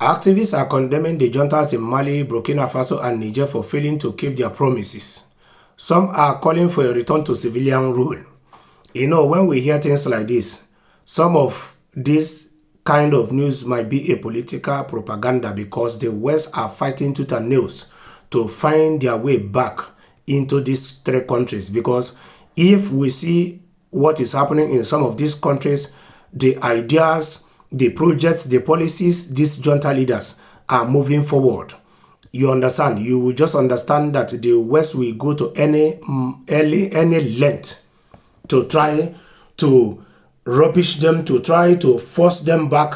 Activists are condemning the juntas in Mali, Burkina Faso, and Niger for failing to keep their promises. Some are calling for a return to civilian rule. You know, when we hear things like this, some of this kind of news might be a political propaganda because the West are fighting tooth and nails to find their way back into these three countries. Because if we see what is happening in some of these countries, the ideas, the projects, the policies, these junta leaders are moving forward. You understand? You will just understand that the West will go to any length to try to rubbish them, to try to force them back,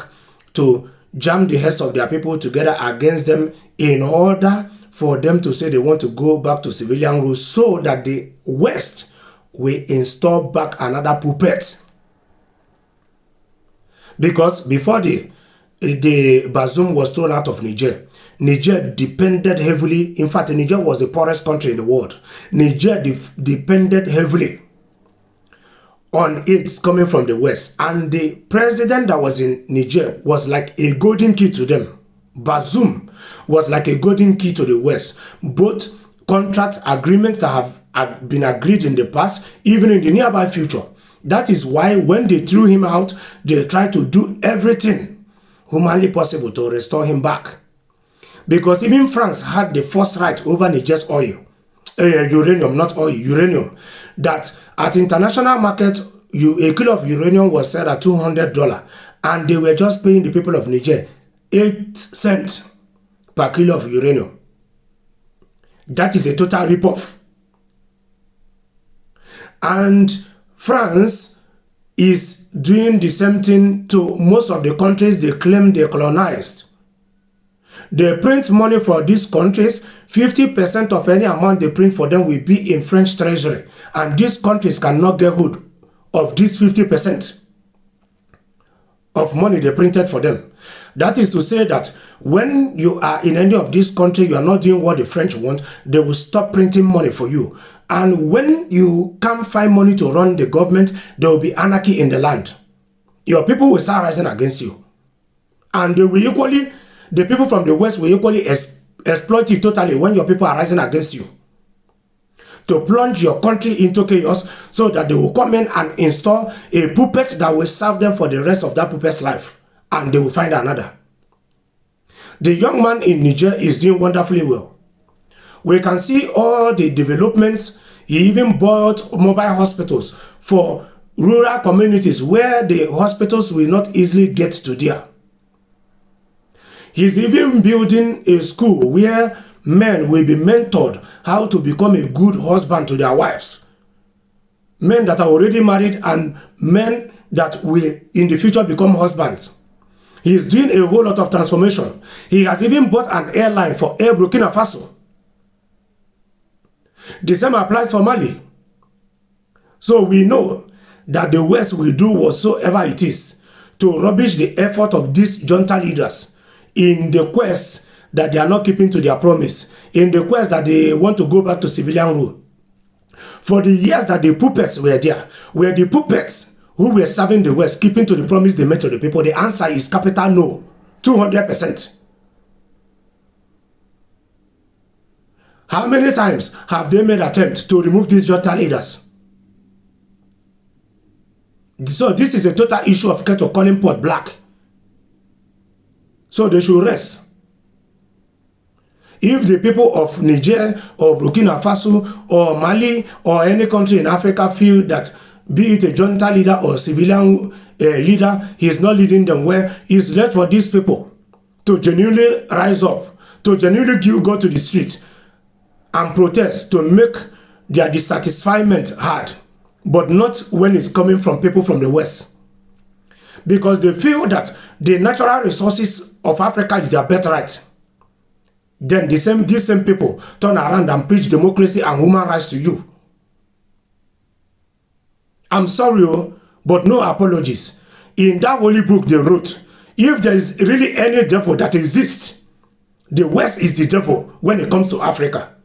to jam the heads of their people together against them in order for them to say they want to go back to civilian rule so that the West will install back another puppet. Because before the Bazoum was thrown out of Niger, Niger depended heavily. In fact, Niger was the poorest country in the world. Niger depended heavily on aids coming from the West. And the president that was in Niger was like a golden key to them. Bazoum was like a golden key to the West. Both contract agreements that have been agreed in the past, even in the nearby future. That is why when they threw him out, they tried to do everything humanly possible to restore him back. Because even France had the first right over Niger's oil, uranium, not oil, uranium. That at international market, a kilo of uranium was sold at $200, and they were just paying the people of Niger 8 cents per kilo of uranium. That is a total ripoff. And France is doing the same thing to most of the countries they claim they colonized. They print money for these countries. 50% of any amount they print for them will be in French treasury. And these countries cannot get hold of this 50% of money they printed for them. That is to say that when you are in any of these countries, you are not doing what the French want, they will stop printing money for you. And when you can't find money to run the government, there will be anarchy in the land. Your people will start rising against you. And they will equally, the people from the West will equally exploit it totally when your people are rising against you, to plunge your country into chaos so that they will come in and install a puppet that will serve them for the rest of that puppet's life. And they will find another. The young man in Niger is doing wonderfully well. We can see all the developments. He even bought mobile hospitals for rural communities where the hospitals will not easily get to there. He's even building a school where men will be mentored how to become a good husband to their wives. Men that are already married and men that will in the future become husbands. He's doing a whole lot of transformation. He has even bought an airline for Air Burkina Faso. The same applies for Mali. So we know that the West will do whatsoever it is to rubbish the effort of these junta leaders in the quest that they are not keeping to their promise, in the quest that they want to go back to civilian rule. For the years that the puppets were there, were the puppets who were serving the West, keeping to the promise they made to the people? The answer is capital no, 200%. How many times have they made attempt to remove these junta leaders? So this is a total issue of calling pot black. So they should rest. If the people of Niger or Burkina Faso or Mali or any country in Africa feel that, be it a junta leader or civilian leader, he is not leading them well, it's left for these people to genuinely rise up, to genuinely go to the streets and protest, to make their dissatisfiement hard, but not when it's coming from people from the West. Because they feel that the natural resources of Africa is their birthright. Then these same people turn around and preach democracy and human rights to you. I'm sorry, but no apologies. In that holy book they wrote, if there is really any devil that exists, the West is the devil when it comes to Africa.